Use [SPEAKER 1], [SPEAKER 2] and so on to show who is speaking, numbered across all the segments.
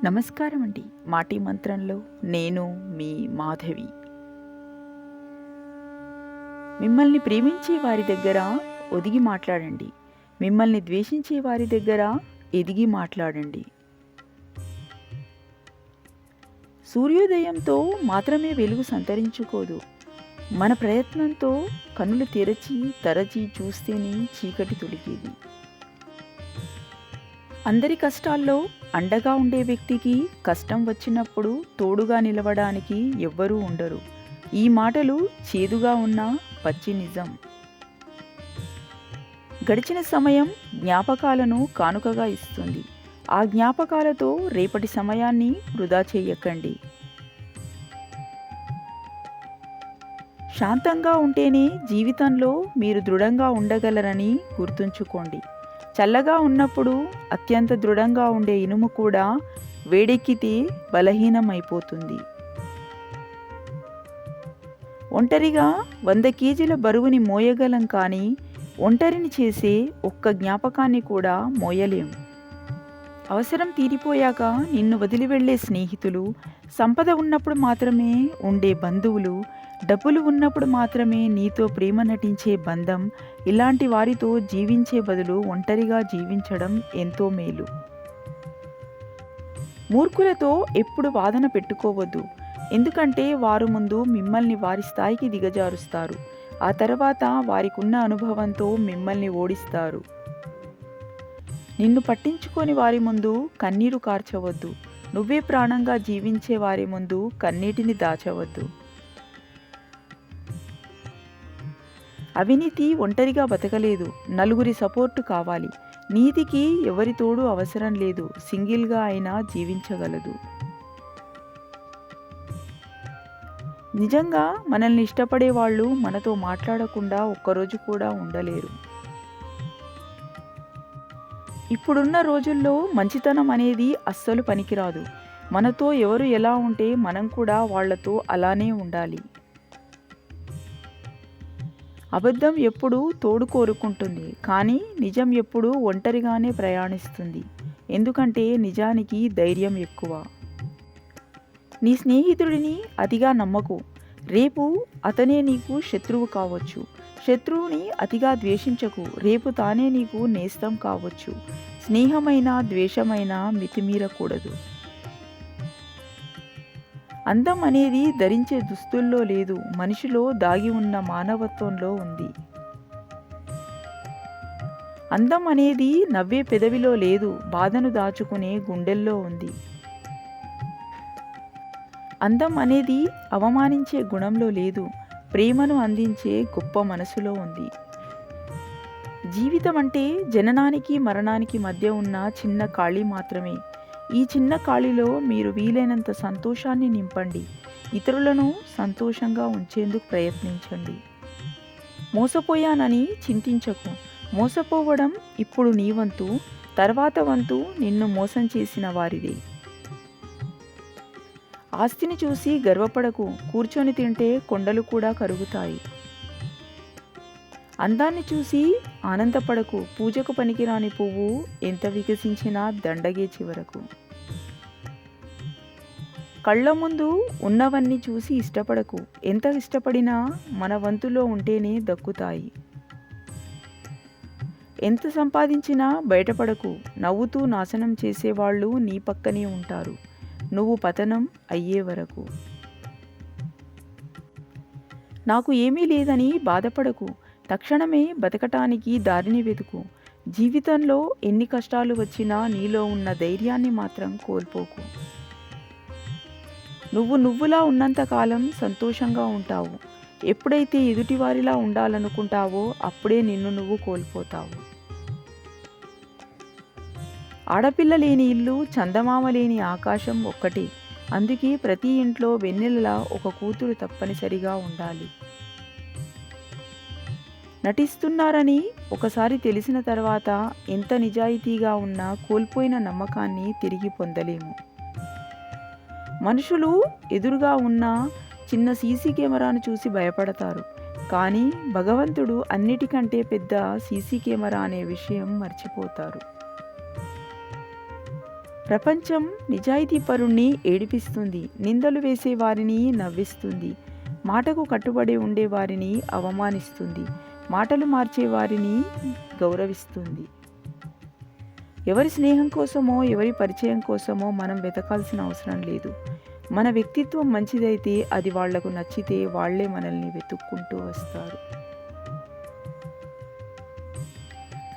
[SPEAKER 1] నమస్కారం అండి. మాటీ మంత్రంలో నేను మీ మాధవి. మిమ్మల్ని ప్రేమించే వారి దగ్గర ఒదిగి మాట్లాడండి. మిమ్మల్ని ద్వేషించే వారి దగ్గర ఎదిగి మాట్లాడండి. సూర్యోదయంతో మాత్రమే వెలుగు సంతరించుకోదు. మన ప్రయత్నంతో కనులు తెరచి తరచి చూస్తేనే చీకటి తొలిగేది. అందరి కష్టాల్లో అండగా ఉండే వ్యక్తికి కష్టం వచ్చినప్పుడు తోడుగా నిలవడానికి ఎవ్వరూ ఉండరు. ఈ మాటలు చేదుగా ఉన్న పచ్చి నిజం. గడిచిన సమయం జ్ఞాపకాలను కానుకగా ఇస్తుంది. ఆ జ్ఞాపకాలతో రేపటి సమయాన్ని వృధా చేయకండి. శాంతంగా ఉంటేనే జీవితంలో మీరు దృఢంగా ఉండగలరని గుర్తుంచుకోండి. చల్లగా ఉన్నప్పుడు అత్యంత దృఢంగా ఉండే ఇనుము కూడా వేడెక్కితే బలహీనమైపోతుంది. ఒంటరిగా 100 కేజీల బరువుని మోయగలం, కానీ ఒంటరిని చేసే ఒక్క జ్ఞాపకాన్ని కూడా మోయలేం. అవసరం తీరిపోయాక నిన్ను వదిలి వెళ్ళే స్నేహితులు, సంపద ఉన్నప్పుడు మాత్రమే ఉండే బంధువులు, డబ్బులు ఉన్నప్పుడు మాత్రమే నీతో ప్రేమ నటించే బంధం, ఇలాంటి వారితో జీవించే బదులు ఒంటరిగా జీవించడం ఎంతో మేలు. మూర్ఖులతో ఎప్పుడు వాదన పెట్టుకోవద్దు. ఎందుకంటే వారు ముందు మిమ్మల్ని వారి స్థాయికి దిగజారుస్తారు. ఆ తర్వాత వారికున్న అనుభవంతో మిమ్మల్ని ఓడిస్తారు. నిన్ను పట్టించుకొని వారి ముందు కన్నీరు కార్చవద్దు. నువ్వే ప్రాణంగా జీవించే వారి ముందు కన్నీటిని దాచవద్దు. అవినీతి ఒంటరిగా బతకలేదు, నలుగురి సపోర్టు కావాలి. నీతికి ఎవరి తోడు అవసరం లేదు, సింగిల్గా అయినా జీవించగలదు. నిజంగా మనల్ని ఇష్టపడే వాళ్ళు మనతో మాట్లాడకుండా ఒక్కరోజు కూడా ఉండలేరు. ఇప్పుడున్న రోజుల్లో మంచితనం అనేది అస్సలు పనికిరాదు. మనతో ఎవరు ఎలా ఉంటే మనం కూడా వాళ్లతో అలానే ఉండాలి. అబద్ధం ఎప్పుడూ తోడు కోరుకుంటుంది, కానీ నిజం ఎప్పుడూ ఒంటరిగానే ప్రయాణిస్తుంది. ఎందుకంటే నిజానికి ధైర్యం ఎక్కువ. నీ స్నేహితుడిని అతిగా నమ్మకు. రేపు అతనే నీకు శత్రువు కావచ్చు. శత్రువుని అతిగా ద్వేషించకు. రేపు తానే నీకు నేస్తం కావచ్చు. స్నేహమైన ద్వేషమైన మితిమీరకూడదు. అందం అనేది ధరించే దుస్తుల్లో లేదు, మనిషిలో దాగి ఉన్న మానవత్వంలో ఉంది. అందం అనేది నవ్వే పెదవిలో లేదు, బాధను దాచుకునే గుండెల్లో ఉంది. అందం అనేది అవమానించే గుణంలో లేదు, ప్రేమను అందించే గొప్ప మనసులో ఉంది. జీవితం అంటే జననానికి మరణానికి మధ్య ఉన్న చిన్న ఖాళీ మాత్రమే. ఈ చిన్న ఖాళీలో మీరు వీలైనంత సంతోషాన్ని నింపండి. ఇతరులను సంతోషంగా ఉంచేందుకు ప్రయత్నించండి. మోసపోయానని చింతించకు. మోసపోవడం ఇప్పుడు నీ వంతు, తర్వాత వంతు నిన్ను మోసం చేసిన వారిదే. ఆస్తిని చూసి గర్వపడకు. కూర్చొని తింటే కొండలు కూడా కరుగుతాయి. అందాన్ని చూసి ఆనందపడకు. పూజకు పనికిరాని పువ్వు ఎంత వికసించినా దండగే చివరకు. కళ్ళ ముందు ఉన్నవన్నీ చూసి ఇష్టపడకు. ఎంత ఇష్టపడినా మన వంతులో ఉంటేనే దక్కుతాయి. ఎంత సంపాదించినా బయటపడకు. నవ్వుతూ నాశనం చేసేవాళ్ళు నీ పక్కనే ఉంటారు, నువ్వు పతనం అయ్యే వరకు. నాకు ఏమీ లేదని బాధపడకు. తక్షణమే బతకటానికి దారిని వెతుకు. జీవితంలో ఎన్ని కష్టాలు వచ్చినా నీలో ఉన్న ధైర్యాన్ని మాత్రం కోల్పోకు. నువ్వు నువ్వులా ఉన్నంతకాలం సంతోషంగా ఉంటావు. ఎప్పుడైతే ఎదుటివారిలా ఉండాలనుకుంటావో అప్పుడే నిన్ను నువ్వు కోల్పోతావు. ఆడపిల్ల లేని ఇల్లు, చందమామ లేని ఆకాశం ఒక్కటే. అందుకే ప్రతి ఇంట్లో వెన్నెలలా ఒక కూతురు తప్పనిసరిగా ఉండాలి. నటిస్తున్నారని ఒకసారి తెలిసిన తర్వాత ఎంత నిజాయితీగా ఉన్నా కోల్పోయిన నమ్మకాన్ని తిరిగి పొందలేము. మనుషులు ఎదురుగా ఉన్న చిన్న సీసీ కెమెరాను చూసి భయపడతారు, కానీ భగవంతుడు అన్నిటికంటే పెద్ద సీసీ కెమెరా అనే విషయం మర్చిపోతారు. ప్రపంచం నిజాయితీపరుణ్ణి ఏడిపిస్తుంది, నిందలు వేసే వారిని నవ్విస్తుంది, మాటకు కట్టుబడి ఉండే వారిని అవమానిస్తుంది, మాటలు మార్చే వారిని గౌరవిస్తుంది. ఎవరి స్నేహం కోసమో ఎవరి పరిచయం కోసమో మనం వెతకాల్సిన అవసరం లేదు. మన వ్యక్తిత్వం మంచిదైతే, అది వాళ్లకు నచ్చితే వాళ్లే మనల్ని వెతుక్కుంటూ వస్తారు.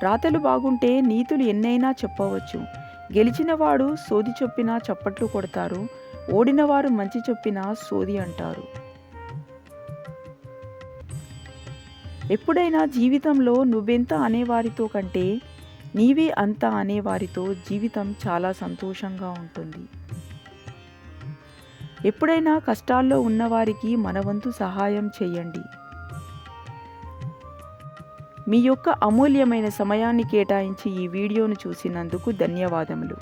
[SPEAKER 1] రాతలు బాగుంటే నీతులు ఎన్నైనా చెప్పవచ్చు. గెలిచినవాడు సోది చెప్పినా చప్పట్లు కొడతారు, ఓడినవారు మంచి చెప్పినా సోది అంటారు. ఎప్పుడైనా జీవితంలో నువ్వెంత అనేవారితో కంటే నీవే అంత అనేవారితో జీవితం చాలా సంతోషంగా ఉంటుంది. ఎప్పుడైనా కష్టాల్లో ఉన్నవారికి మన వంతు సహాయం చేయండి. మీ యొక్క అమూల్యమైన సమయాన్ని కేటాయించి ఈ వీడియోను చూసినందుకు ధన్యవాదములు.